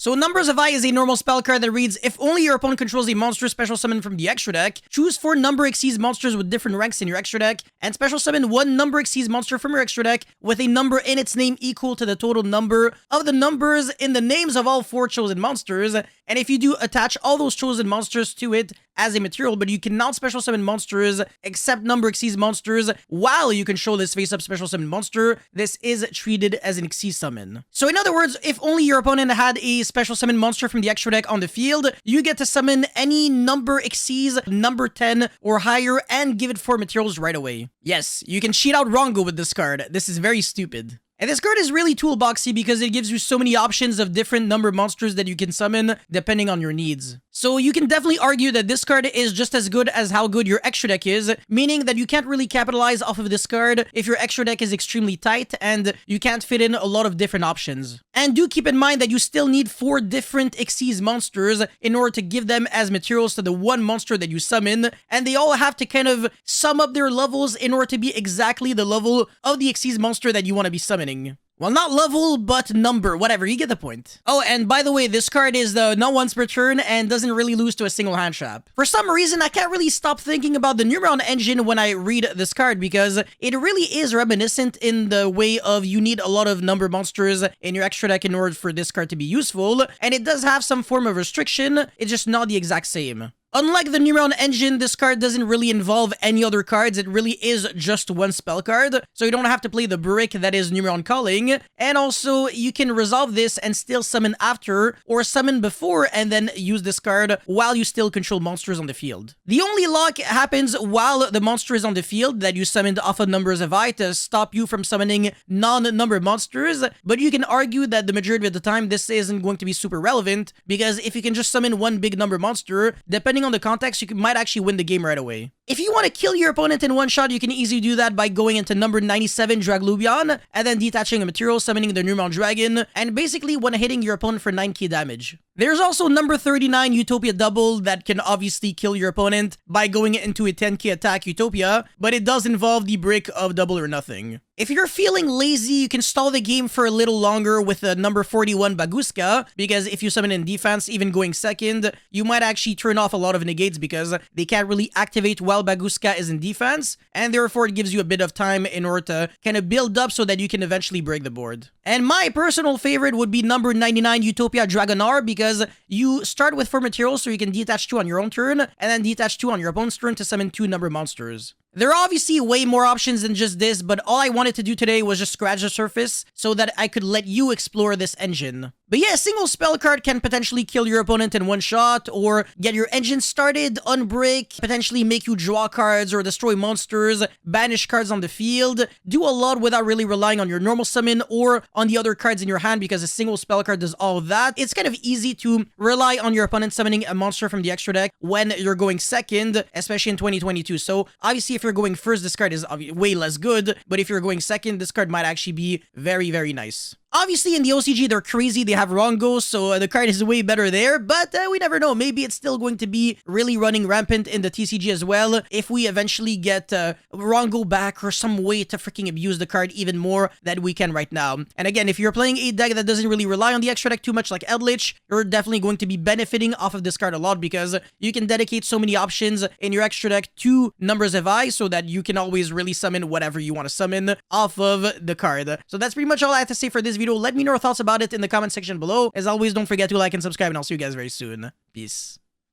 So Numbers of Eye is a normal spell card that reads, if only your opponent controls a monster special summon from the extra deck, choose 4 number exceeds monsters with different ranks in your extra deck, and special summon 1 number exceeds monster from your extra deck with a number in its name equal to the total number of the numbers in the names of all 4 chosen monsters. And if you do, attach all those chosen monsters to it as a material, but you cannot special summon monsters except number exceeds monsters while you control this face-up special summon monster. This is treated as an exceed summon. So in other words, if only your opponent had a special summon monster from the extra deck on the field, you get to summon any number exceeds number 10 or higher and give it 4 materials right away. Yes, you can cheat out Rongo with this card. This is very stupid. And this card is really toolboxy because it gives you so many options of different number monsters that you can summon depending on your needs. So you can definitely argue that this card is just as good as how good your extra deck is, meaning that you can't really capitalize off of this card if your extra deck is extremely tight and you can't fit in a lot of different options. And do keep in mind that you still need 4 different Xyz monsters in order to give them as materials to the one monster that you summon, and they all have to kind of sum up their levels in order to be exactly the level of the Xyz monster that you want to be summoning. Well, not level, but number. Whatever, you get the point. Oh, and by the way, this card is not once per turn and doesn't really lose to a single hand trap. For some reason, I can't really stop thinking about the Neuron engine when I read this card because it really is reminiscent in the way of you need a lot of number monsters in your extra deck in order for this card to be useful, and it does have some form of restriction. It's just not the exact same. Unlike the Neuron engine, this card doesn't really involve any other cards. It really is just one spell card, so you don't have to play the brick that is Neuron Calling. And also, you can resolve this and still summon after, or summon before and then use this card while you still control monsters on the field. The only lock happens while the monster is on the field that you summoned off of Numbers of Eye to stop you from summoning non-number monsters, but you can argue that the majority of the time this isn't going to be super relevant, because if you can just summon one big number monster, depending on the context, you might actually win the game right away. If you want to kill your opponent in one shot, you can easily do that by going into number 97 Draglubion, and then detaching a material, summoning the Neuron Dragon, and basically one hitting your opponent for 9k damage. There's also number 39 Utopia Double that can obviously kill your opponent by going into a 10k attack Utopia, but it does involve the brick of double or nothing. If you're feeling lazy, you can stall the game for a little longer with the number 41 Baguska, because if you summon in defense, even going second, you might actually turn off a lot of negates because they can't really activate while Baguska is in defense, and therefore it gives you a bit of time in order to kind of build up so that you can eventually break the board. And my personal favorite would be number 99 Utopia Dragonar, because you start with 4 materials so you can detach 2 on your own turn, and then detach 2 on your opponent's turn to summon 2 number monsters. There are obviously way more options than just this, but all I wanted to do today was just scratch the surface so that I could let you explore this engine. But yeah, a single spell card can potentially kill your opponent in one shot, or get your engine started, unbreak, potentially make you draw cards or destroy monsters, banish cards on the field, do a lot without really relying on your normal summon or on the other cards in your hand, because a single spell card does all of that. It's kind of easy to rely on your opponent summoning a monster from the extra deck when you're going second, especially in 2022. So obviously if you're going first, this card is way less good, but if you're going second, this card might actually be very, very nice. Obviously, in the OCG, they're crazy. They have Rongo, so the card is way better there. But we never know. Maybe it's still going to be really running rampant in the TCG as well if we eventually get Rongo back or some way to freaking abuse the card even more than we can right now. And again, if you're playing a deck that doesn't really rely on the extra deck too much like Eldritch, you're definitely going to be benefiting off of this card a lot, because you can dedicate so many options in your extra deck to Numbers of Eye so that you can always really summon whatever you want to summon off of the card. So that's pretty much all I have to say for this video. Let me know your thoughts about it in the comment section below. As always, don't forget to like and subscribe, and I'll see you guys very soon. Peace.